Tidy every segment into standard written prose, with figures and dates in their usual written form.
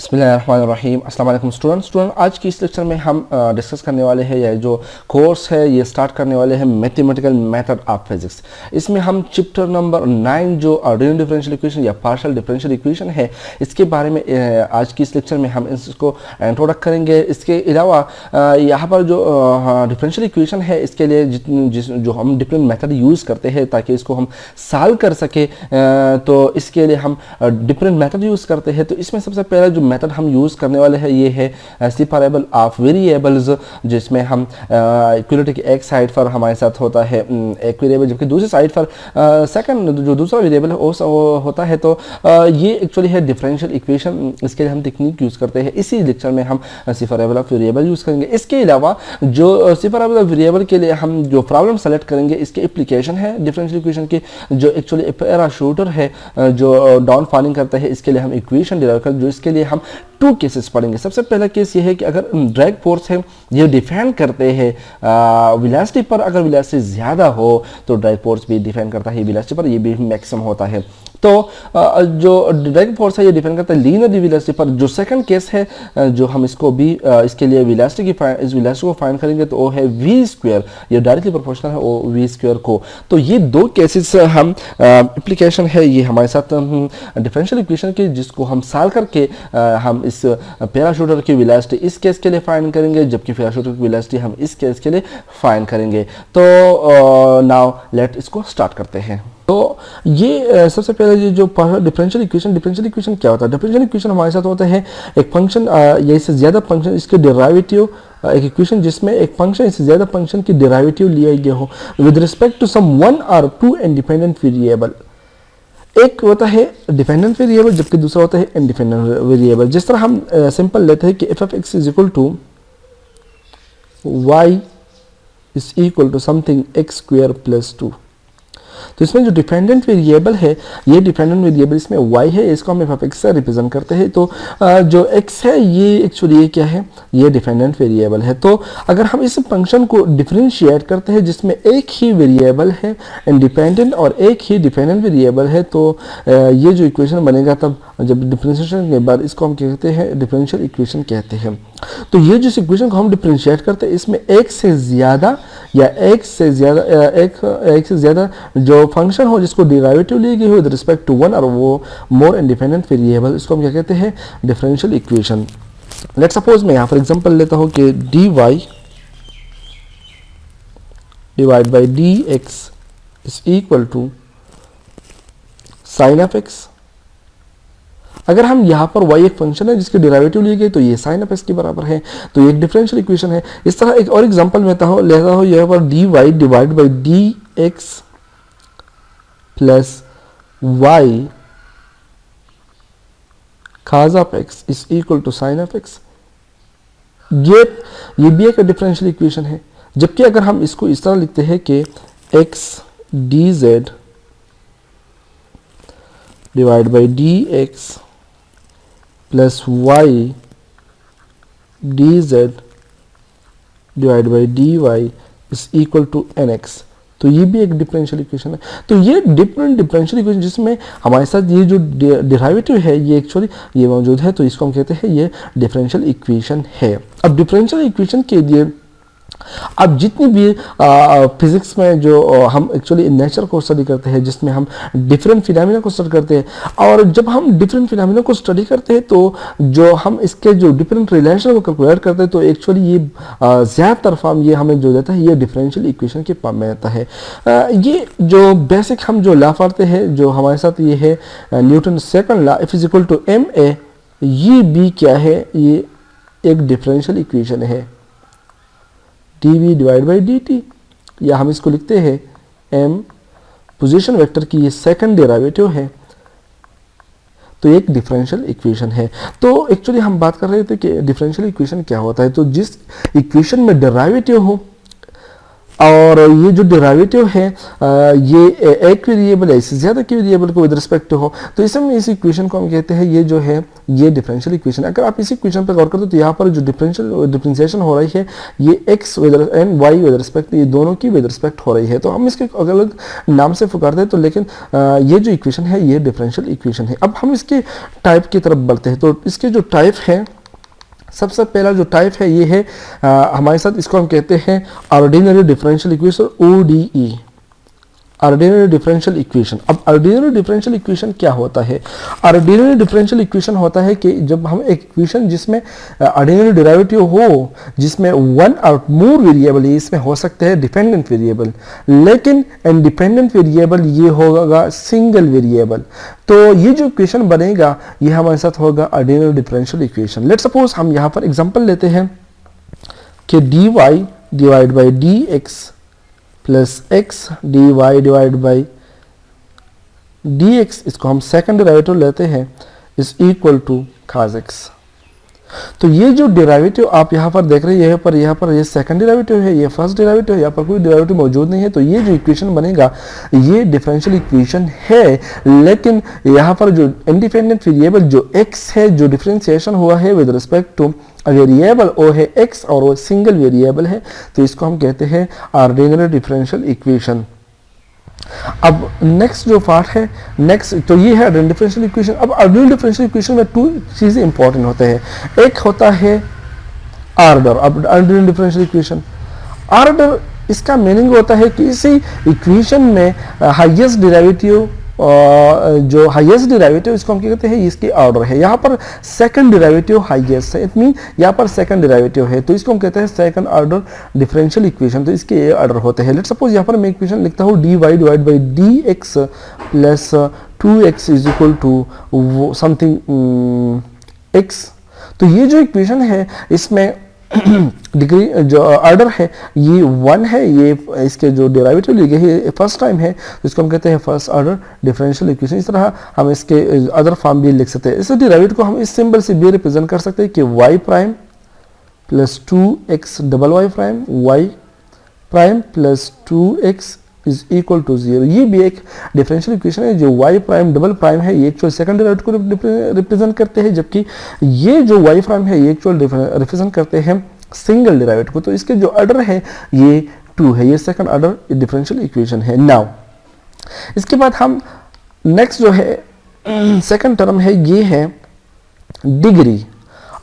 बिस्मिल्लाहिर्रहमानिर्रहीम। अस्सलाम वालेकुम स्टूडेंट, आज की इस लेक्चर में हम डिस्कस करने वाले हैं ये जो कोर्स है ये स्टार्ट करने वाले हैं मैथमेटिकल मेथड ऑफ फिजिक्स। इसमें हम चैप्टर नंबर 9 जो रियल डिफरेंशियल इक्वेशन या पार्शियल डिफरेंशियल इक्वेशन है इसके बारे में आज की इस लेक्चर में हम इसको इंट्रोडक्ट करेंगे। इसके अलावा यहाँ पर जो डिफरेंशियल इक्वेशन है इसके लिए जो हम डिफरेंट मेथड यूज़ करते हैं ताकि इसको हम सॉल्व कर सके, तो इसके लिए हम डिफरेंट मेथड यूज़ करते हैं। तो इसमें सबसे पहला जो मेथड हम यूज़ करने वाले हैं ये है सेपरेबल ऑफ वेरिएबल्स, जिसमें हम इक्वलिटी की एक साइड पर हमारे साथ होता है एक वेरिएबल, जबकि दूसरी साइड पर सेकंड जो दूसरा वेरिएबल है वो होता है। तो ये एक्चुअली है डिफरेंशियल इक्वेशन। इसके लिए हम टेक्निक यूज़ करते हैं। इसी लेक्चर में हम सेपरेबल ऑफ वेरिएबल यूज़ करेंगे। इसके अलावा जो सेपरेबल ऑफ वेरिएबल के लिए हम जो प्रॉब्लम सेलेक्ट करेंगे इसके एप्लीकेशन है डिफरेंशियल इक्वेशन की, जो एक्चुअली पैराशूटर है जो डाउन फॉलिंग करता है, इसके लिए हम इक्वेशन डिराइव करते हैं। जो इसके लिए हम 2 केसेस पढ़ेंगे। सबसे पहला केस ये है कि अगर ड्रैग फोर्स है ये डिफेंड करते हैं वेलोसिटी पर, अगर वेलोसिटी ज़्यादा हो तो ड्रैग फोर्स भी डिफेंड करता है वेलोसिटी पर, ये भी मैक्सिमम होता है। तो जो ड्रैग फोर्स है ये डिपेंड करता है लीनियर वेलोसिटी पर। जो सेकंड केस है जो हम इसको भी इसके लिए वेलोसिटी इस वेलोसिटी को फाइंड करेंगे तो वो है v स्क्वायर, ये डायरेक्टली प्रोपोर्शनल है वो v स्क्वायर को। तो ये 2 केसेस हम एप्लीकेशन है ये हमारे साथ डिफरेंशियल इक्वेशन की, जिसको हम सॉल्व करके हम इस पैराशूटर की वेलोसिटी इस केस के लिए फाइंड करेंगे, जबकि पैराशूटर की वेलोसिटी हम इस केस के लिए फाइंड करेंगे। तो नाउ लेट इसको स्टार्ट करते हैं। तो ये सबसे पहले जो डिफरेंशियल इक्वेशन क्या होता है? डिफरेंशियल इक्वेशन हमारे साथ होता है एक फंक्शन या इससे ज़्यादा फंक्शन इसके डेरिवेटिव, एक इक्वेशन जिसमें एक फंक्शन इससे ज़्यादा फंक्शन की डेरिवेटिव लिया गया हो with respect to some 1 or 2 independent variable. एक होता है डिपेंडेंट वेरिएबल जबकि दूसरा होता है इंडिपेंडेंट वेरिएबल। जिस तरह हम सिंपल लेते हैं कि f of x is equal to y is equal to something x square plus 2। तो इसमें जो डिपेंडेंट वेरिएबल है ये डिपेंडेंट वेरिएबल इसमें y है, इसको हम f(x) से रिप्रेजेंट करते हैं। तो जो x है ये एक्चुअली ये क्या है, ये डिपेंडेंट वेरिएबल है। तो अगर हम इस फंक्शन को डिफरेंशिएट करते हैं जिसमें एक ही वेरिएबल है इंडिपेंडेंट और एक ही डिपेंडेंट वेरिएबल है, तो ये जो इक्वेशन बनेगा तब जब डिफरेंशिएशन के बाद इसको हम कहते हैं डिफरेंशियल इक्वेशन कहते हैं। तो ये जिस इक्वेशन को हम डिफरेंशिएट करते हैं इसमें एक से ज़्यादा या एक से ज़्यादा जो फंक्शन हो जिसको डेरिवेटिव ली गई हो विद रिस्पेक्ट टू 1 और वो मोर इंडिपेंडेंट वेरिएबल, इसको हम क्या कहते हैं डिफरेंशियल इक्वेशन। लेट सपोज मैं यहाँ पर एग्जांपल लेता हूँ कि dy divide by dx is equal to sine of x। अगर हम यहाँ पर y एक फंक्शन है जिसके डेरिवेटिव लिए गए तो ये साइन ऑफ x के बराबर है, तो ये एक डिफरेंशियल इक्वेशन है। इस तरह एक और एग्जांपल लेता हूँ यहाँ पर dy divide by dx plus y cos of x is equal to sine of x। ये भी एक डिफरेंशियल इक्वेशन है। जबकि अगर हम इसको इस तरह लिखते हैं कि x dz divide by dx plus y dz divide by dy is equal to nx, तो ये भी एक डिफरेंशियल इक्वेशन है। तो ये डिफरेंट डिफरेंशियल इक्वेशन जिसमें हमारे साथ ये जो डेरिवेटिव है ये एक्चुअली ये मौजूद है, तो इसको हम कहते हैं ये डिफरेंशियल इक्वेशन है। अब डिफरेंशियल इक्वेशन के लिए अब जितनी भी फिजिक्स में जो हम एक्चुअली नेचर को स्टडी करते हैं जिसमें हम डिफरेंट फिनोमेना को स्टडी करते हैं, और जब हम डिफरेंट फिनोमेना को स्टडी करते हैं तो जो हम इसके जो डिफरेंट रिलेशन को कैलकुलेट करते हैं तो एक्चुअली ये ज़्यादातर फॉर्म ये हमें जो देता है ये डिफरेंशियल इक्वेशन के फॉर्म में आता है। ये जो बेसिक हम जो लॉ पढ़ते हैं जो हमारे साथ ये है Newton second law F is equal to ma, ये भी क्या है, ये एक डिफरेंशियल इक्वेशन है dv डिवाइड बाई dt, या हम इसको लिखते हैं m पोजीशन वेक्टर की ये सेकंड डेरिवेटिव है, तो एक डिफरेंशियल इक्वेशन है। तो एक्चुअली हम बात कर रहे थे कि डिफरेंशियल इक्वेशन क्या होता है। तो जिस इक्वेशन में डेरिवेटिव हो और ये जो डेरिवेटिव है ये एक वेरिएबल है, इससे ज़्यादा के वेरिएबल को विद रिस्पेक्ट टू हो, तो इसमें इस इक्वेशन को हम कहते हैं ये जो है ये डिफरेंशियल इक्वेशन। अगर आप इस इक्वेशन पर गौर करते हो तो यहाँ पर जो डिफरेंशिएशन हो रही है ये X and Y with respect, ये दोनों की विद रिस्पेक्ट हो रही है। तो हम इसके अलग अलग नाम से पुकारते हैं, तो लेकिन ये जो इक्वेशन है ये डिफरेंशियल इक्वेशन है। अब हम इसके टाइप की तरफ बढ़ते हैं। तो इसके जो टाइप है, सबसे पहला जो टाइप है ये है हमारे साथ, इसको हम कहते हैं ordinary differential equation, ODE, ordinary differential equation. अब ऑर्डिनरी डिफरेंशियल इक्वेशन क्या होता है? ऑर्डिनरी डिफरेंशियल इक्वेशन होता है कि जब हम एक इक्वेशन जिसमें ऑर्डिनरी डेरिवेटिव हो, जिसमें वन और मोर वेरिएबल, इसमें हो सकते हैं डिपेंडेंट वेरिएबल, लेकिन इंडिपेंडेंट वेरिएबल ये होगा सिंगल वेरिएबल। तो ये जो इक्वेशन बनेगा ये हमारे साथ होगा ordinary differential equation. Let's suppose हम यहाँ पर एग्जांपल लेते हैं कि dy divide by dx plus x dy divide by dx, इसको हम सेकंड डेरिवेटिव लेते हैं, is equal to cos x। तो ये जो डेरिवेटिव आप यहाँ पर देख रहे हैं, यहाँ पर ये सेकंड डेरिवेटिव है, ये फर्स्ट डेरिवेटिव है, यहाँ पर कोई डेरिवेटिव मौजूद नहीं है। तो ये जो इक्वेशन बनेगा ये डिफरेंशियल इक्वेशन है, लेकिन यहाँ पर जो इंडिपेंडेंट वेरिएबल जो x है, जो डिफरेंशिएशन हुआ है विद रिस्पेक्ट टू वेरिएबल वो है x और वो सिंगल वेरिएबल है, तो इसको हम कहते हैं ऑर्डिनरी डिफरेंशियल इक्वेशन। अब नेक्स्ट जो पार्ट है, नेक्स्ट तो ये है डिफरेंशियल इक्वेशन। अब ऑर्डिनरी डिफरेंशियल इक्वेशन में दो चीजें इंपॉर्टेंट होते हैं, एक होता है ऑर्डर। अब ऑर्डिनरी डिफरेंशियल इक्वेशन ऑर्डर, इसका मीनिंग होता है कि इसी इक्वेशन में हाईएस्ट डेरिवेटिव, जो हाईएस्ट डेरिवेटिव इसको हम क्या कहते हैं, इसकी ऑर्डर है। यहाँ पर सेकंड डेरिवेटिव हाईएस्ट है, इट मीन यहाँ पर सेकंड डेरिवेटिव है, तो इसको हम कहते हैं सेकंड ऑर्डर डिफरेंशियल इक्वेशन। तो इसके ये ऑर्डर होते हैं। लेट्स सपोज यहाँ पर मैं इक्वेशन लिखता हूँ dy divide by dx plus 2x is equal to something x। तो ये जो इक्वेशन है इसमें डिग्री जो ऑर्डर है ये 1 है, ये इसके जो डेरिवेटिव ली गई है फर्स्ट टाइम है, तो इसको हम कहते हैं फर्स्ट ऑर्डर डिफरेंशियल इक्वेशन। इस तरह हम इसके अदर फॉर्म भी लिख सकते हैं। इस डेरिवेटिव को हम इस सिंबल से भी रिप्रेजेंट कर सकते हैं कि y prime plus 2x double y prime, y prime plus 2x is equal to 0। ये भी एक डिफरेंशियल इक्वेशन है। जो y प्राइम डबल प्राइम है ये एक्चुअल सेकंड डेरिवेटिव को रिप्रेजेंट करते हैं, जबकि ये जो y प्राइम है ये एक्चुअल रिप्रेजेंट करते हैं सिंगल डेरिवेटिव को। तो इसके जो ऑर्डर है ये 2 है, ये सेकंड ऑर्डर डिफरेंशियल इक्वेशन है। नाउ इसके बाद हम नेक्स्ट जो है सेकंड टर्म है ये है डिग्री।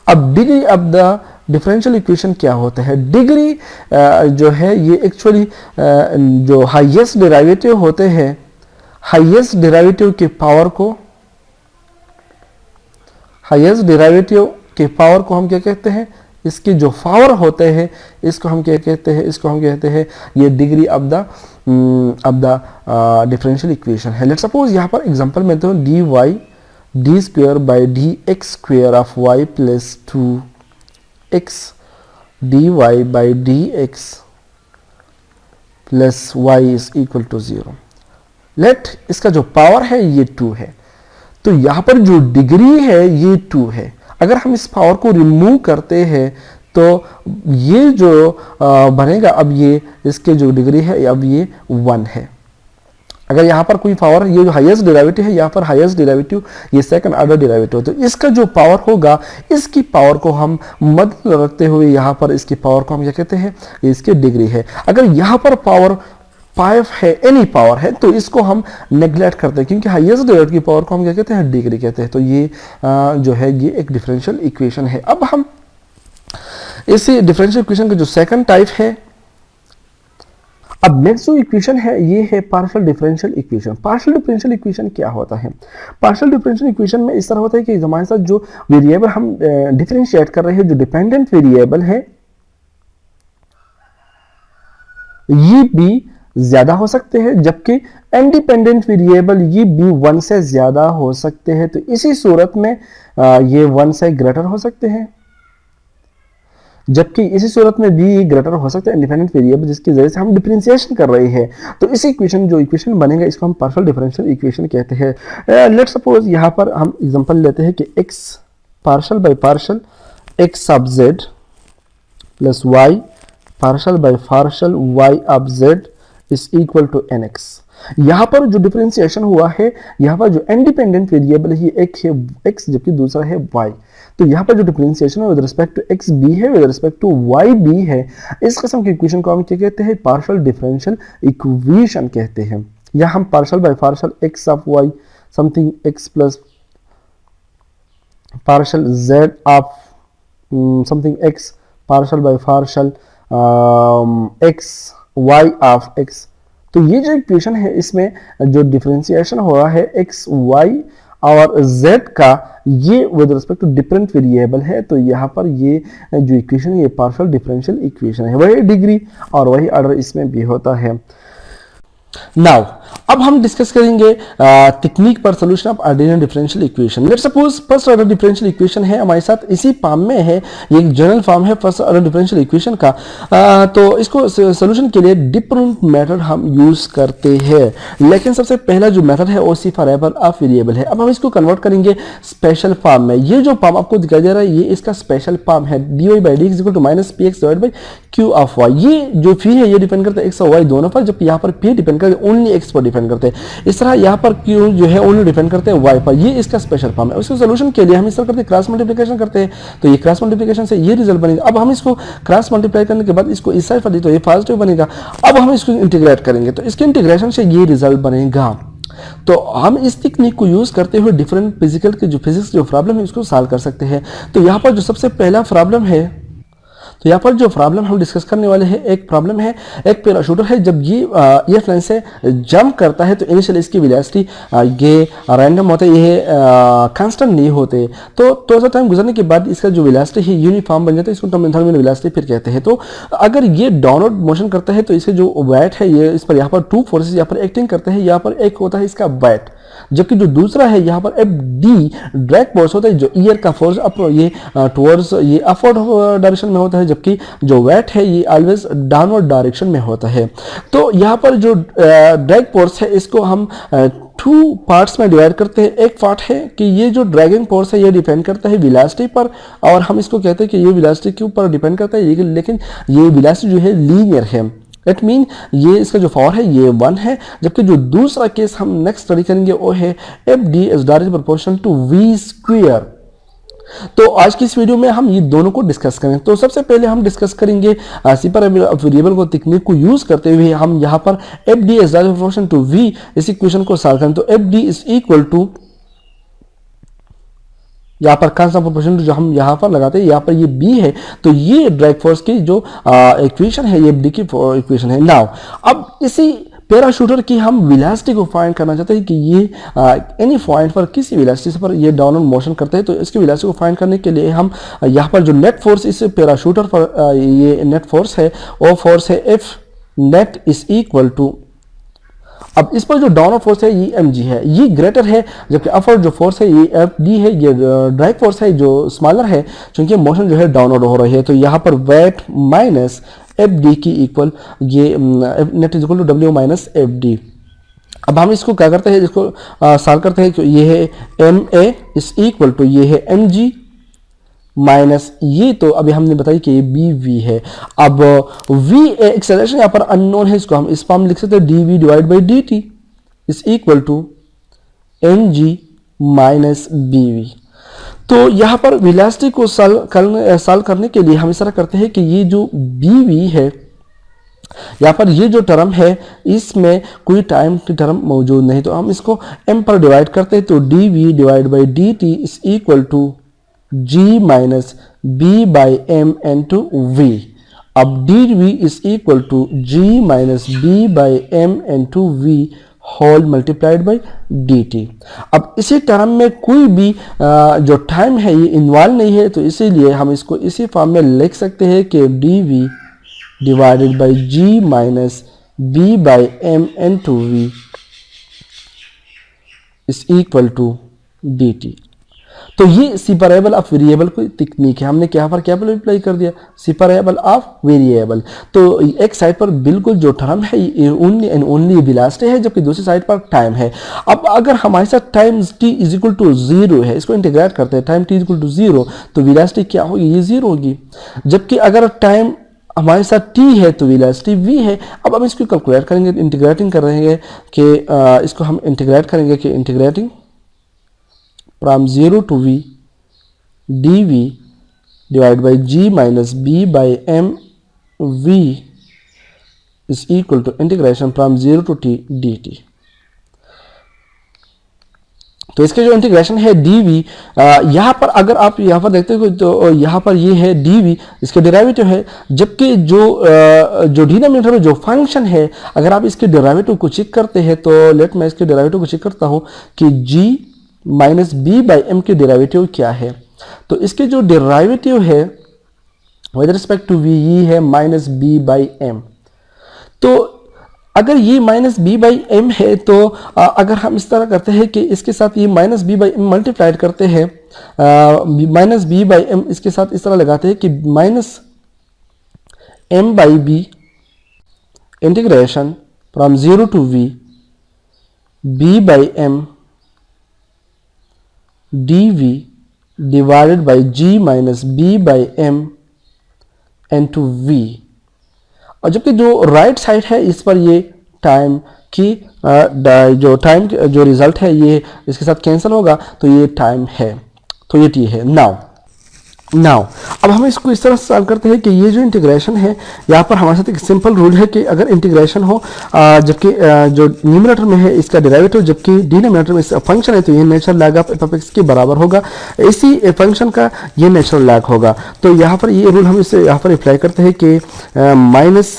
अब degree of the differential equation क्या होता है? डिग्री जो है ये एक्चुअली जो हाईएस्ट डेरिवेटिव होते हैं, हाईएस्ट डेरिवेटिव के पावर को, हाईएस्ट डेरिवेटिव के पावर को हम क्या कहते हैं? इसके जो पावर होते हैं इसको हम क्या कहते हैं? इसको हम कहते हैं ये degree of the differential equation है। लेट्स सपोज यहाँ पर एग्जांपल में तो dy d square by dx square of y plus 2x dy by dx plus y is equal to 0। Let इसका जो पावर है ये 2 है, तो यहाँ पर जो डिग्री है ये 2 है। अगर हम इस पावर को रिमूव करते हैं तो ये जो बनेगा, अब ये इसके जो डिग्री है अब ये 1 है। अगर यहाँ पर कोई पावर, ये जो हाईएस्ट डेरिवेटिव है यहाँ पर हाईएस्ट डेरिवेटिव ये सेकंड ऑर्डर डेरिवेटिव, तो इसका जो पावर होगा इसकी पावर को हम मध्य रखते हुए यहाँ पर इसकी पावर को हम क्या कहते हैं? इसकी डिग्री है। अगर यहाँ पर पावर 5 है, एनी पावर है, तो इसको हम नेग्लेक्ट करते हैं क्योंकि हाईएस्ट डेरिवेटिव की पावर को हम क्या कहते हैं? डिग्री कहते हैं। तो ये जो है ये एक डिफरेंशियल इक्वेशन है। अब हम इसी डिफरेंशियल इक्वेशन का जो सेकंड टाइप है, अब नेक्स्ट जो इक्वेशन है ये है partial differential equation. Partial differential equation क्या होता है? पार्शियल डिफरेंशियल इक्वेशन में इस तरह होता है कि हमारे साथ जो वेरिएबल हम डिफरेंशिएट कर रहे हैं, जो डिपेंडेंट वेरिएबल है ये भी ज्यादा हो सकते हैं, जबकि इंडिपेंडेंट वेरिएबल ये भी 1 से ज्यादा हो सकते हैं। तो इसी सूरत में ये 1 से ग्रेटर हो सकते हैं, जबकि इसी सूरत में भी ग्रेटर हो सकता है इंडिपेंडेंट वेरिएबल, जिसकी वजह से हम डिफरेंशिएशन कर रहे हैं। तो इस इक्वेशन जो इक्वेशन बनेगा इसको हम पार्शियल डिफरेंशियल इक्वेशन कहते हैं। लेट्स सपोज यहाँ पर हम एग्जांपल लेते हैं कि x partial by partial x of z plus y partial by partial y of z is equal to nx। यहाँ पर जो डिफरेंशिएशन हुआ है, यहाँ पर जो इंडिपेंडेंट वेरिएबल है एक है x जबकि दूसरा है y। तो यहाँ पर जो डिफरेंशिएशन है with respect to X B है, with respect to Y B है। इस किस्म की इक्वेशन को हम क्या कहते हैं? पार्शियल डिफरेंशियल इक्वेशन कहते हैं। या हम partial by partial X of Y something X plus partial Z of something X partial by partial X Y of X. तो ये जो इक्वेशन है इसमें जो डिफरेंशिएशन हो रहा है एक्स वाई और z का, ये with respect to different variable है। तो यहाँ पर ये जो इक्वेशन है ये पार्शियल डिफरेंशियल इक्वेशन है। वही डिग्री और वही ऑर्डर इसमें भी होता है। नाउ अब हम डिस्कस करेंगे टेक्निक पर solution of ordinary differential equation. Let's suppose first order differential equation है हमारे साथ, इसी फॉर्म में है, ये एक जनरल फॉर्म है फर्स्ट ऑर्डर डिफरेंशियल इक्वेशन का। तो इसको सोल्यूशन के लिए डिफरेंट मेथड हम यूज करते हैं, लेकिन सबसे पहला जो मेथड है वो सिर्फ वेरिएबल ऑफ वेरिएबल है। अब हम इसको कन्वर्ट करेंगे स्पेशल फॉर्म में। ये जो फॉर्म आपको दिखाई दे रहा है ये इसका स्पेशल फॉर्म है, dy by D equal to minus P X divide by Q of Y. ये जो फी है ये डिपेंड करता है एक्स और वाई दोनों पर, जबकि यहाँ पर पी डिपेंड करता है ओनली एक्स पर डिपेंड करते हैं। इस तरह यहाँ पर क्यू जो है ओनली डिपेंड करते हैं वाई पर। ये इसका स्पेशल फॉर्म है। उसके सोल्यूशन के लिए हम इस तरह करते हैं क्रॉस मल्टीप्लिकेशन करते हैं, तो ये क्रॉस मल्टीप्लिकेशन से ये रिजल्ट बनेगा। अब हम इसको क्रॉस मल्टीप्लाई करने के बाद इसको इस साइड पर दी तो ये पॉजिटिव बनेगा। अब हम इसको इंटीग्रेट करेंगे तो इसके इंटीग्रेशन से ये रिजल्ट बनेगा। तो हम इस टेक्निक को यूज करते हुए डिफरेंट फिजिकल के जो फिजिक्स जो प्रॉब्लम है उसको सॉल्व कर सकते हैं। तो यहाँ पर जो सबसे पहला प्रॉब्लम है, तो यहाँ पर जो प्रॉब्लम हम डिस्कस करने वाले हैं, एक प्रॉब्लम है, एक पैराशूटर है जब ये फ्लाइन से जंप करता है तो इनिशियल इसकी वेलोसिटी ये रैंडम होते हैं, ये कांस्टेंट नहीं होते। तो थोड़ा सा टाइम गुजरने के बाद इसका जो वेलोसिटी है यूनिफॉर्म बन जाता है, इसको टर्मिनल वेलोसिटी फिर कहते हैं। तो अगर ये डाउनवर्ड मोशन करता है तो इसके जो वेट है ये इस पर यहाँ पर टू फोर्सेस यहाँ पर एक्टिंग करते हैं। यहाँ पर एक होता है इसका वेट, जबकि जो दूसरा है यहाँ पर एफ डी ड्रैग फोर्स होता है, जो ईयर का फोर्स अप ये टुवर्ड्स ये अपवर्ड डायरेक्शन में होता है, जबकि जो वेट है ये ऑलवेज डाउनवर्ड डायरेक्शन में होता है। तो यहाँ पर जो ड्रैग फोर्स है इसको हम टू पार्ट्स में डिवाइड करते हैं। एक पार्ट है कि ये जो ड्रैगिंग फोर्स है ये डिपेंड करता है वेलोसिटी पर, और हम इसको कहते हैं कि ये वेलोसिटी के ऊपर डिपेंड करता है, लेकिन ये वेलोसिटी जो है लीनियर है। इट मीन ये इसका जो पावर है ये 1 है। जबकि जो दूसरा केस हम नेक्स्ट स्टडी करेंगे वो है F D is directly proportional to we square. तो आज की इस वीडियो में हम ये दोनों को डिस्कस करेंगे। तो सबसे पहले हम डिस्कस करेंगे सेपरेबल वेरिएबल को टेक्निक को यूज करते हुए हम यहाँ पर F D is directly proportional to V इस इक्वेशन को सॉल्व करें। तो F D is equal to यहाँ पर कांस्टेंट प्रोपोर्शनल जो हम यहाँ पर लगाते हैं, यहाँ पर ये b है, तो ये ड्रैग फोर्स की जो इक्वेशन है ये b की इक्वेशन है। नाउ अब इसी पैराशूटर की हम वेलोसिटी को फाइंड करना चाहते हैं कि ये एनी पॉइंट पर किसी वेलोसिटी पर ये डाउनवर्ड मोशन करते हैं। तो इसकी वेलोसिटी को फाइंड करने के लिए हम यहाँ पर जो नेट फोर्स इस पैराशूटर पर ये नेट फोर्स है वो फोर्स है F net is equal to, अब इस पर जो डाउनवर्ड फोर्स है ये mg है, ये ग्रेटर है, जबकि अपवर्ड जो फोर्स है ये fd है, ये ड्रैग फोर्स है जो स्मॉलर है, क्योंकि मोशन जो है डाउनवर्ड हो रही है। तो यहाँ पर वेट माइनस fd की इक्वल ये net is equal to w minus fd। अब हम इसको क्या करते हैं, इसको सॉल्व करते हैं। ये है ma इज इक्वल टू ये है mg माइनस ये, तो अभी हमने बताई कि ये बी वी है। अब v एक्सेलरेशन यहाँ पर अननोन है, इसको हम इस फॉर्म लिख सकते हैं dv divide by dt is equal to mg minus bv। तो यहाँ पर वेलोसिटी को सॉल्व करने के लिए हम इस तरह करते हैं कि ये जो bv है यहाँ पर ये जो टर्म है इसमें कोई टाइम की टर्म मौजूद नहीं, तो हम इसको m पर डिवाइड करते हैं। तो dv divide by dt is equal to g minus b by m into v। अब dv is equal to g minus b by m into v whole multiplied by dt। अब इसी term में कोई भी जो टाइम है ये involve नहीं है, तो इसीलिए हम इसको इसी फॉर्म में लिख सकते हैं कि dv divided by g minus b by m into v is equal to dt। तो ये सेपरेबल ऑफ वेरिएबल की टेक्निक है। हमने क्या पर क्या अप्लाई कर दिया, सेपरेबल ऑफ वेरिएबल। तो एक साइड पर बिल्कुल जो टर्म है ये ओनली एंड ओनली वेलोसिटी है, जबकि दूसरी साइड पर टाइम है। अब अगर हमारे साथ time t is equal to 0 है, इसको इंटीग्रेट करते हैं, time t is equal to 0, तो वेलोसिटी क्या होगी, ये 0 होगी। जबकि अगर टाइम हमारे साथ t है तो वेलोसिटी v है। अब हम इसको कैलकुलेट करेंगे, इंटीग्रेटिंग कर रहे हैं कि इसको हम इंटीग्रेट करेंगे कि integrating from 0 to v dv divide by g minus b by m v is equal to integration from 0 to t dt। तो इसके जो इंटीग्रेशन है dv, यहाँ पर अगर आप यहाँ पर देखते हो तो यहाँ पर ये है dv, इसके डेरिवेटिव है, जबकि जो डिनोमिनेटर में जो फंक्शन है अगर आप इसके डेरिवेटिव को चेक करते हैं तो लेट मैं इसके डेरिवेटिव को चेक करता हूँ कि g minus B by M के डेरिवेटिव क्या है। तो इसके जो डेरिवेटिव है विद रिस्पेक्ट टू v ये है माइनस बी बाई एम। तो अगर ये माइनस बी बाई एम है तो अगर हम इस तरह करते हैं कि इसके साथ ये minus B by M multiplied करते हैं, माइनस बी बाई एम इसके साथ इस तरह लगाते हैं कि minus M by B integration from 0 to v B by M dv divided by g minus B by M into v। और जबकि जो राइट साइड है इस पर ये टाइम की जो टाइम जो रिजल्ट है ये इसके साथ कैंसिल होगा तो ये टाइम है, तो ये t है। नाउ अब हम इसको इस तरह सॉल्व करते हैं कि ये जो इंटीग्रेशन है यहाँ पर हमारे साथ एक सिंपल रूल है कि अगर इंटीग्रेशन हो जबकि जो न्यूमरेटर में है इसका डेरिवेटिव जबकि डिनोमिनेटर में इसका फंक्शन है तो ये natural log of F of x के बराबर होगा, इसी फंक्शन का ये नेचुरल लॉग होगा। तो यहाँ पर ये रूल हम इसे यहाँ पर अप्लाई करते हैं कि माइनस,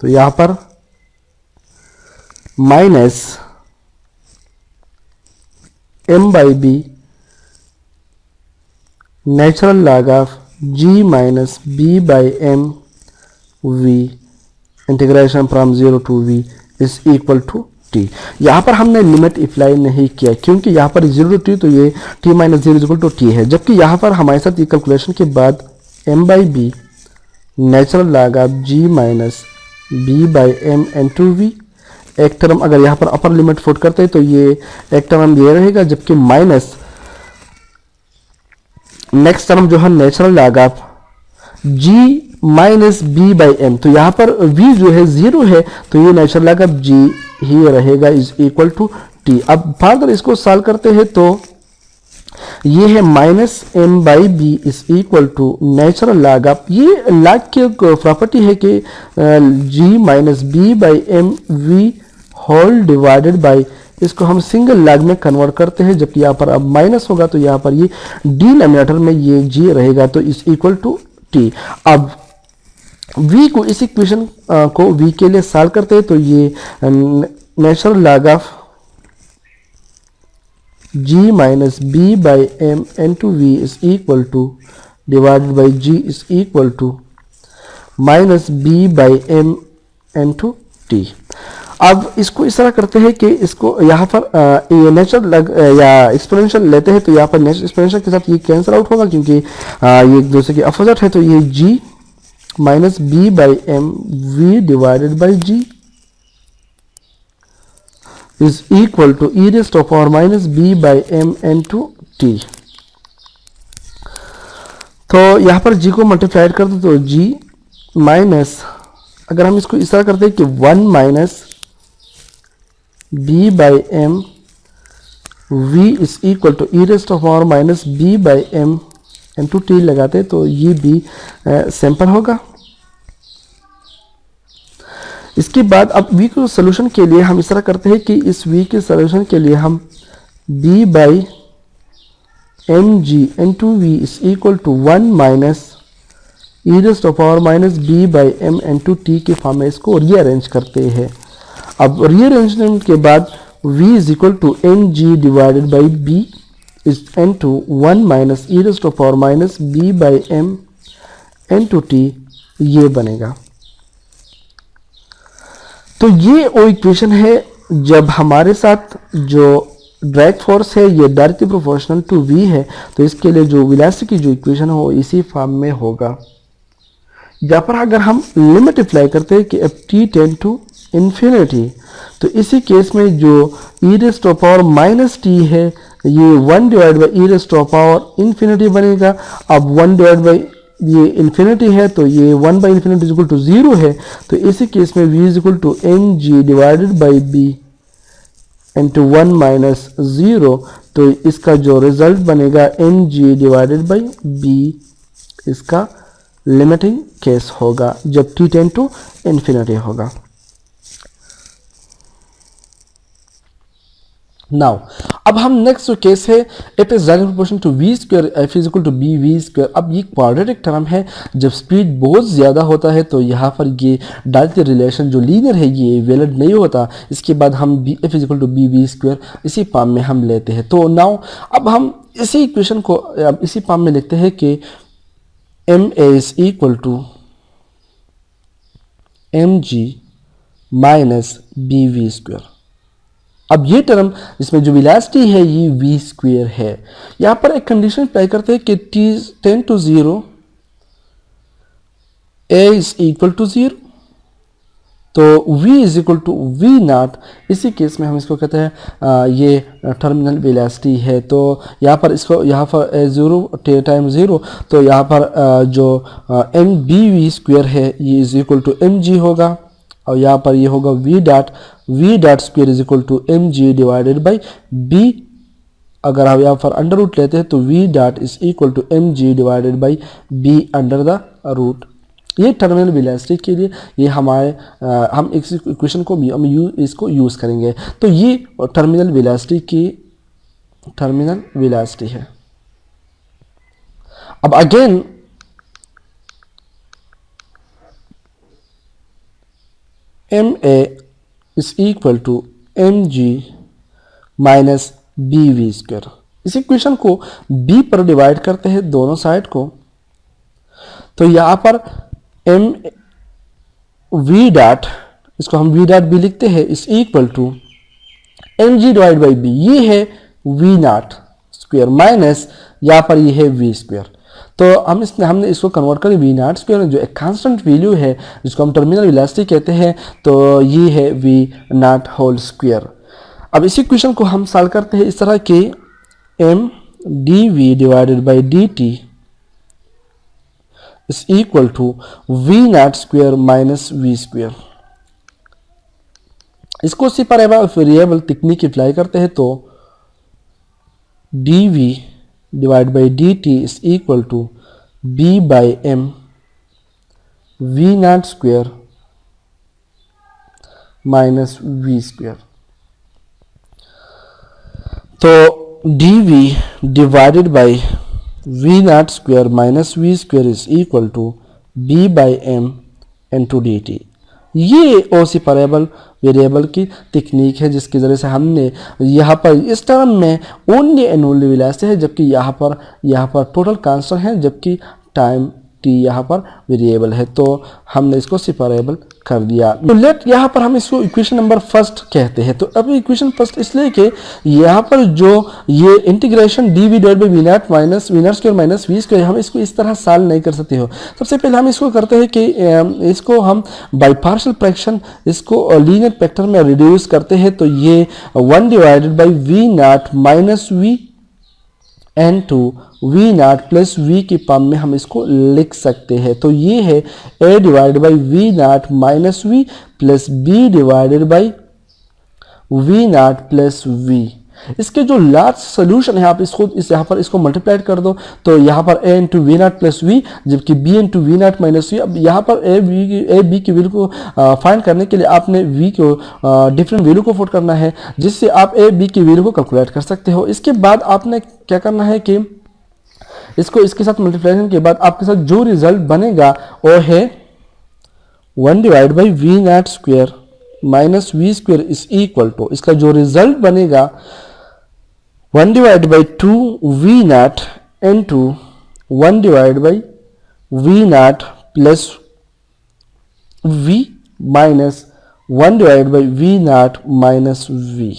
तो यहाँ पर minus m by B natural log of g minus B by M V integration from 0 to v is equal to t। यहाँ पर हमने लिमिट अप्लाई नहीं किया क्योंकि यहाँ पर 0 टू t तो ये t minus 0 equal to t है, जबकि यहाँ पर हमारे साथ ये कैलकुलेशन के बाद m by B natural log of g minus B by M into v, एक टर्म अगर यहाँ पर अपर लिमिट पुट करते हैं तो ये एक टर्म ये रहेगा, जबकि माइनस नेक्स्ट टर्म जो है natural log of g minus B by m, तो यहाँ पर v जो है 0 है तो ये नेचुरल लॉग ऑफ g ही रहेगा इज इक्वल टू t। अब फर्दर इसको सॉल्व करते हैं तो ये है minus M by b is equal to natural log of, ये लॉग की प्रॉपर्टी है कि g minus B by M v whole divided by, इसको हम सिंगल लॉग में कन्वर्ट करते हैं, जबकि यहाँ पर अब माइनस होगा तो यहाँ पर ये डिनोमिनेटर में ये g रहेगा तो इज इक्वल टू t। अब v को इस इक्वेशन को v के लिए सॉल्व करते हैं तो ये natural log of g minus B by M into v is equal to divided by g is equal to minus B by M into t. अब इसको इस तरह करते हैं कि इसको यहाँ पर ये नेचुरल लॉग या एक्सपोनेंशियल लेते हैं तो यहाँ पर नेचुरल एक्सपोनेंशियल के साथ ये कैंसिल आउट होगा क्योंकि ये एक दूसरे के अपोजिट है, तो ये g minus B by M v divided by g is equal to e raised to power minus b by m into t। तो यहाँ पर g को मल्टीप्लाइड कर दो तो g माइनस, अगर हम इसको इस तरह करते हैं कि 1 minus b by m v is equal to e rest of power minus b by M into t लगाते तो ये भी सिंपल होगा। इसके बाद अब v को सोल्यूशन के लिए हम इस तरह करते हैं कि इस v के सोल्यूशन के लिए हम b by m g into v is equal to 1 minus e rest of power minus b by M into t के फॉर्म में इसको रीअरेंज करते हैं। अब रीअरेंजमेंट के बाद v is equal to n g divided by b is into 1 minus e rest of power minus b by M into t, ये बनेगा। तो ये वो इक्वेशन है जब हमारे साथ जो ड्रैग फोर्स है ये डायरेक्टली प्रोपोर्शनल टू v है, तो इसके लिए जो वेलोसिटी की जो इक्वेशन हो इसी फॉर्म में होगा। यहाँ पर अगर हम लिमिट अप्लाई करते हैं कि अब t टेंड टू इन्फिनिटी, तो इसी केस में जो e rest of power minus t है ये 1 divide by e raise to power infinity बनेगा। अब 1 डिवाइड बाई ये इन्फिनिटी है तो ये 1 by infinity is equal to 0 है, तो इसी केस में v is equal to n g divided by b into 1 minus 0, तो इसका जो रिजल्ट बनेगा n g divided by b, इसका लिमिटिंग केस होगा जब t टेंड टू इन्फिनिटी होगा। नाउ अब हम नेक्स्ट जो केस है f is directly proportional to we square f is equal to b v square. अब ये क्वाड्रेटिक टर्म है, जब स्पीड बहुत ज़्यादा होता है तो यहाँ पर ये डायरेक्टली रिलेशन जो लीनियर है ये वैलिड नहीं होता। इसके बाद हम b f is equal to b v square इसी फॉर्म में हम लेते हैं। तो नाउ अब हम इसी इक्वेशन को अब इसी फॉर्म में लिखते हैं कि m a is equal to m g minus b v square. अब ये टर्म इसमें जो वेलोसिटी है ये v स्क्वायर है। यहाँ पर एक कंडीशन अप्लाई करते हैं कि t tend to 0 a is equal to 0, तो v is equal to v naught. इसी केस में हम इसको कहते हैं ये टर्मिनल वेलोसिटी है। तो यहाँ पर इसको यहाँ पर 0 टाइम 0, तो यहाँ पर जो एम बी वी स्क्वायर है ये is equal to m g होगा, और यहाँ पर ये होगा v dot square is equal to m g divided by b। अगर हम यहाँ पर अंडर रूट लेते हैं तो v dot is equal to m g divided by b under the root. ये टर्मिनल वेलोसिटी के लिए ये हमारे हम इस इक्वेशन को हम इसको यूज़ करेंगे। तो ये टर्मिनल वेलोसिटी की टर्मिनल वेलोसिटी है। अब again m a is equal to m g minus b v square. इस इक्वेशन को b पर डिवाइड करते हैं दोनों साइड को, तो यहाँ पर एम वी डॉट, इसको हम वी डॉट बी लिखते हैं, is equal to m g divide by b, ये है वी नॉट स्क्वायर माइनस यहाँ पर ये है वी स्क्वायर। तो हमने इसको कन्वर्ट कर वी नॉट स्क्वायर जो एक कांस्टेंट वैल्यू है जिसको हम टर्मिनल वेलोसिटी कहते हैं, तो ये है वी नॉट होल स्क्वायर। अब इस इक्वेशन को हम सॉल्व करते हैं इस तरह कि M D V divided by D T is equal to we naught square minus we square. इसको सेपरेबल वेरिएबल टेक्निक अप्लाई करते हैं तो D we divide by D T is equal to B by M V naught square minus we square. तो D V divided by we naught square minus we square is equal to B by M into D T. ये ओ separable variable की technique है जिसके ज़रिए से हमने यहाँ पर इस टर्म में ओनली एंड ओनली वेलोसिटी है, जबकि यहाँ पर टोटल कांस्टेंट है, जबकि टाइम टी यहाँ पर वेरिएबल है। तो हमने इसको सेपरेबल कर दिया। तो लेट यहाँ पर हम इसको इक्वेशन नंबर फर्स्ट कहते हैं। तो अब इक्वेशन फर्स्ट इसलिए कि यहाँ पर जो ये integration d we divide by we naught minus v naught square minus we square, हम इसको इस तरह सॉल्व नहीं कर सकते हो। सबसे पहले हम इसको करते हैं कि इसको हम बाई पार्शियल फ्रैक्शन इसको लीनियर फैक्टर में रिड्यूस करते हैं। तो ये 1 divided by we naught minus V into we naught plus V की फॉर्म में हम इसको लिख सकते हैं। तो ये है A divide by we naught minus V plus B divided by we naught plus V. इसके जो लास्ट सोल्यूशन है आप इसको यहाँ पर इसको मल्टीप्लाइड कर दो, तो यहाँ पर A into V naught plus V, जबकि B into V naught minus we. अब यहाँ पर ए बी की वैल्यू को फाइंड करने के लिए आपने वी को डिफरेंट वैल्यू को पुट करना है, जिससे आप ए बी की वैल्यू को कैलकुलेट कर सकते हो। इसके बाद आपने क्या करना है कि इसको इसके साथ मल्टीप्लाइजेशन के बाद आपके साथ जो रिजल्ट बनेगा वो है 1 divide by we naught square minus we square is equal to, इसका जो रिजल्ट बनेगा 1 divide by 2 v naught into 1 divide by we naught plus v minus 1 divide by we naught minus we.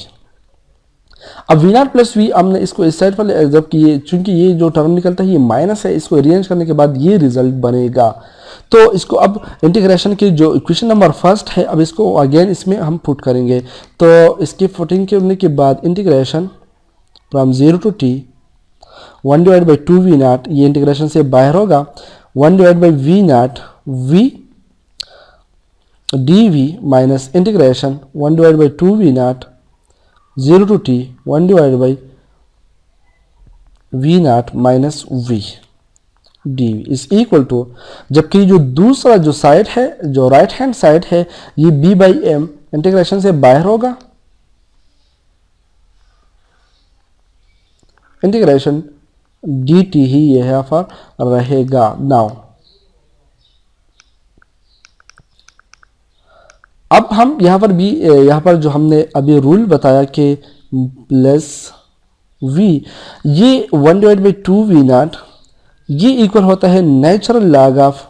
अब v naught plus v हमने इसको इस side पर, जबकि ये चूंकि ये जो टर्म निकलता है ये माइनस है, इसको अरेंज करने के बाद ये रिजल्ट बनेगा। तो इसको अब इंटीग्रेशन की जो इक्वेशन नंबर फर्स्ट है अब इसको अगेन इसमें हम पुट करेंगे। तो इसकी पुटिंग करने के बाद integration from 0 to t 1 divide by 2v0, ये इंटीग्रेशन से बाहर होगा, 1 divide by v0 v dv minus integration 1 divide by 2v0 0 to t 1 divide by v0 minus v dv is equal to, जबकि जो दूसरा जो साइड है, जो राइट हैंड साइड है, ये b बाई एम इंटीग्रेशन से बाहर होगा, इंटीग्रेशन dt ही यहाँ पर रहेगा। नाउ अब हम यहाँ पर भी, यहाँ पर जो हमने अभी रूल बताया कि प्लस v, ये 1 डिवाइड बाई 2v0 ये इक्वल होता है natural log of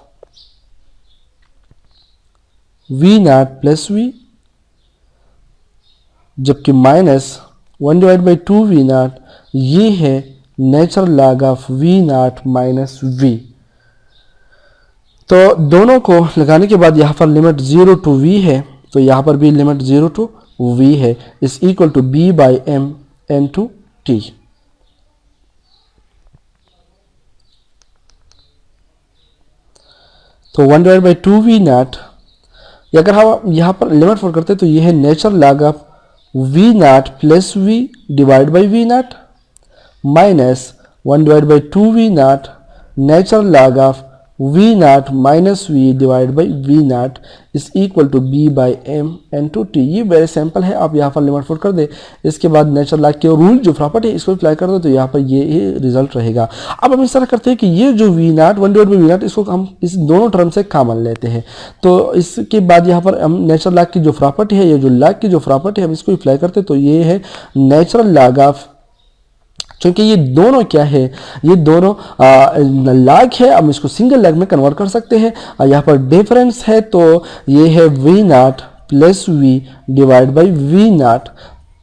v0 plus v, जबकि माइनस 1 डिवाइड बाई 2v0 ये है natural log of v0 minus v। तो दोनों को लगाने के बाद यहाँ पर लिमिट 0 टू v है, तो यहाँ पर भी लिमिट 0 टू v है, is equal to b by M into t। तो 1 डिवाइड बाई 2v0, अगर हम यहाँ पर लिमिट फोर करते हैं तो ये है natural log of v0 plus v divide by v0 minus 1 divide by 2v0 natural log of v0 minus v divide by v0 is equal to b by M into t. ये very simple है, आप यहाँ पर limit four कर दे, इसके बाद natural log के rule जो प्रॉपर्टी है इसको अप्लाई कर दो, तो यहाँ पर ये रिजल्ट रहेगा। अब हम इस तरह करते हैं कि ये जो v0 1 डिवाइड बाई v0 इसको हम इस दोनों टर्म से कॉमन लेते हैं, तो इसके बाद यहाँ पर हम नेचुरल लॉग की जो प्रॉपर्टी है, ये जो लॉग की जो प्रॉपर्टी है हम इसको अप्लाई करते हैं, तो ये है नेचुरल लॉग ऑफ, क्योंकि ये दोनों क्या है, ये दोनों लॉग है, हम इसको सिंगल लॉग में कन्वर्ट कर सकते हैं। यहाँ पर डिफरेंस है, तो ये है v0 plus v divide by v0,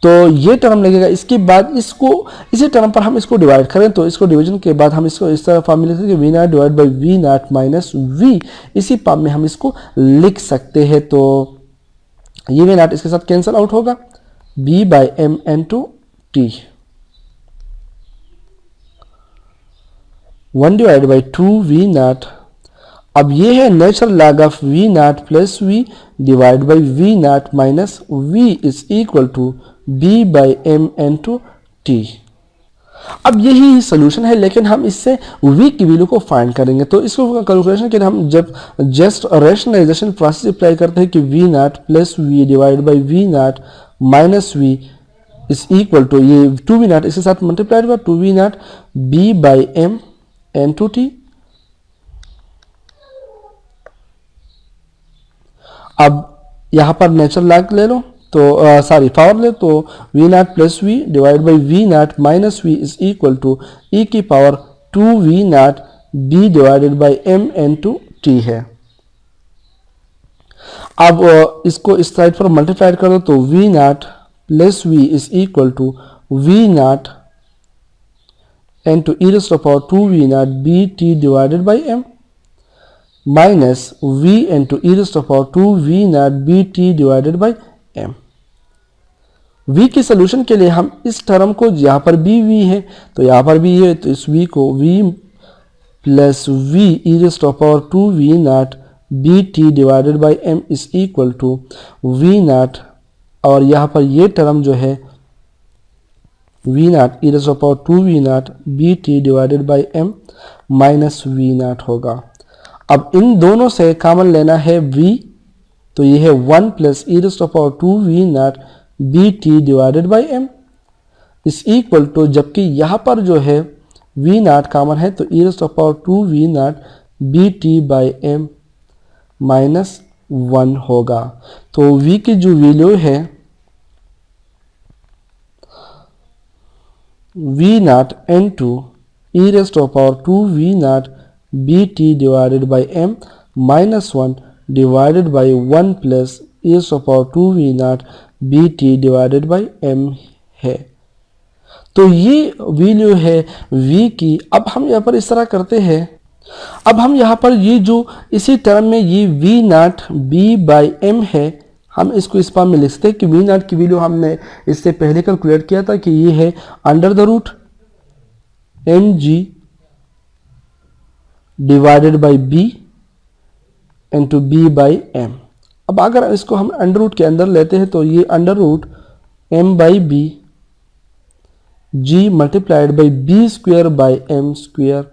तो ये टर्म लगेगा। इसके बाद इसको इसी टर्म पर हम इसको डिवाइड करें, तो इसको डिवीजन के बाद हम इसको इस तरह फॉर्म में लिखते हैं कि v0 divide by v0 minus v, इसी फॉर्म में हम इसको लिख सकते हैं। तो ये v0 इसके साथ कैंसिल आउट होगा, b by M into t, 1 divide by 2v0। अब ये है natural log of v0 plus v divide by v0 minus v is equal to b by M into t. अब यही solution है, लेकिन हम इससे v की वैल्यू को फाइंड करेंगे। तो इसको कैलकुलेशन के लिए हम जब जस्ट रेशनलाइजेशन प्रोसेस अप्लाई करते हैं कि v0 plus v divide by v0 minus v is equal to, ये 2v0 इसके साथ मल्टीप्लाइड हुआ 2v0 b by M into t. अब यहां पर नेचुरल लॉग ले लो, तो सॉरी पावर ले, तो v0 plus v divide by v0 minus v is equal to e की power 2v0 b divided by m into t है। अब इसको इस साइड पर मल्टीप्लाई कर दो, तो v0 plus v is equal to v0 into e raised to power 2v0 bt divided by m minus v into e raised to power 2v0 bt divided by m। v की solution के लिए हम इस term को, यहाँ पर भी v है तो यहाँ पर भी है, तो इस v को v plus v e raised to power 2v0 bt divided by m is equal to v0, और यहाँ पर ये टर्म जो है v0 e raised to power 2v0 bt divided by m minus v0 होगा। अब इन दोनों से कॉमन लेना है v, तो ये है 1 plus e raised to power 2v0 bt divided by m इस इक्वल टू, जबकि यहाँ पर जो है v0 कॉमन है, तो e raised to power 2v0 bt by m minus 1 होगा। तो v की जो वैल्यू है v0 into e raised to power 2v0 bt divided by m minus 1 divided by 1 plus e raised to power 2v0 bt divided by m है। तो ये value है v की। अब हम यहाँ पर इस तरह करते हैं, अब हम यहाँ पर ये जो इसी टर्म में ये v0 b बाई m है, हम इसको इस फॉर्म में लिख सकते हैं कि वी नॉट की वैल्यू हमने इससे पहले कैलकुलेट किया था कि ये है under the root m g divided by b into b by m. अब अगर इसको हम अंडर रूट के अंदर लेते हैं तो ये under root m by b g multiplied by b square by m square,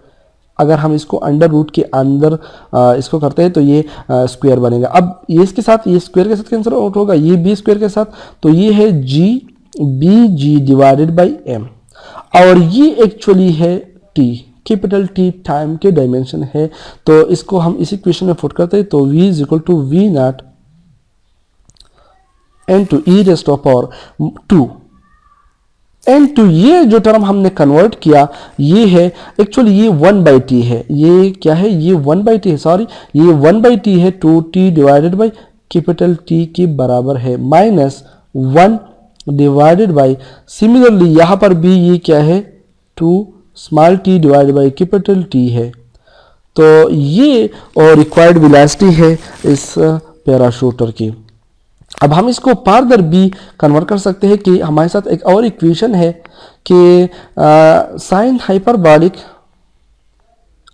अगर हम इसको अंडर रूट के अंदर इसको करते हैं तो ये स्क्वायर बनेगा। अब ये इसके साथ, ये स्क्वायर के साथ कैंसिल आउट होगा, ये बी स्क्वायर के साथ, तो ये है g b g divided by m, और ये एक्चुअली है टी, कैपिटल टी टाइम के डायमेंशन है। तो इसको हम इसी इक्वेशन में पुट करते हैं तो v is equal to we naught into e raise to power 2 into, ये जो टर्म हमने कन्वर्ट किया ये है एक्चुअली ये 1/t है, ये क्या है, ये 1/t है, सॉरी ये 1/t है, 2t divided by capital T के बराबर है, माइनस 1 डिवाइडेड बाई, सिमिलरली यहाँ पर भी ये क्या है 2 small t divided by capital T है। तो ये और रिक्वायर्ड वेलोसिटी है इस पैराशूटर की। अब हम इसको फर्दर भी कन्वर्ट कर सकते हैं कि हमारे साथ एक और इक्वेशन है कि साइन हाइपरबॉलिक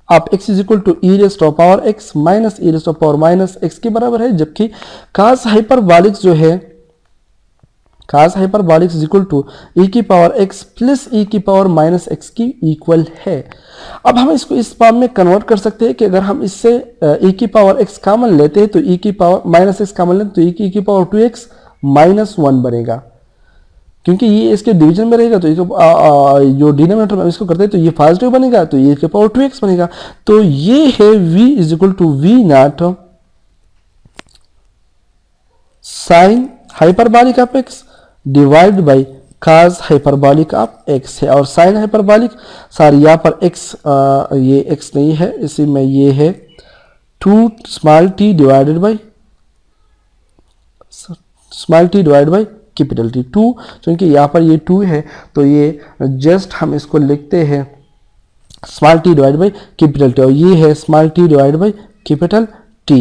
आप x is equal to e raise to power x minus e raise to power minus x के बराबर है, जबकि कास हाइपरबॉलिक जो है cos hyperbolic is equal to e की पावर x प्लस ई की पावर माइनस x की equal है। अब हम इसको इस फॉर्म में कन्वर्ट कर सकते हैं कि अगर हम इससे ई की पावर x कॉमन लेते हैं तो ई की पावर माइनस x कॉमन लेते हैं तो ई की पावर 2x माइनस 1 बनेगा, क्योंकि ये इसके डिवीजन में रहेगा। तो जो डिनोमिनेटर में इसको करते हैं तो ये पॉजिटिव बनेगा, तो ये की पावर 2x बनेगा। तो ये है v is equal to we naught sine hyperbolic of x divide by cos hyperbolic of x है, और साइन हाइपरबॉलिक सॉरी यहाँ पर x ये x नहीं है, इसी में ये है 2 small t divided by small t divided by capital T 2, क्योंकि यहाँ पर ये 2 है तो ये जस्ट हम इसको लिखते हैं small t divided by capital T, और ये है small t divided by capital T।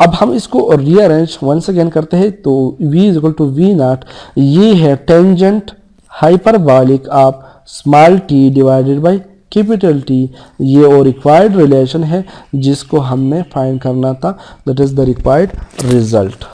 अब हम इसको रीअरेंज वंस अगेन करते हैं तो v is equal to we naught, ये है tangent hyperbolic of small t divided by capital T, ये और रिक्वायर्ड रिलेशन है जिसको हमने फाइंड करना था, that is the required result.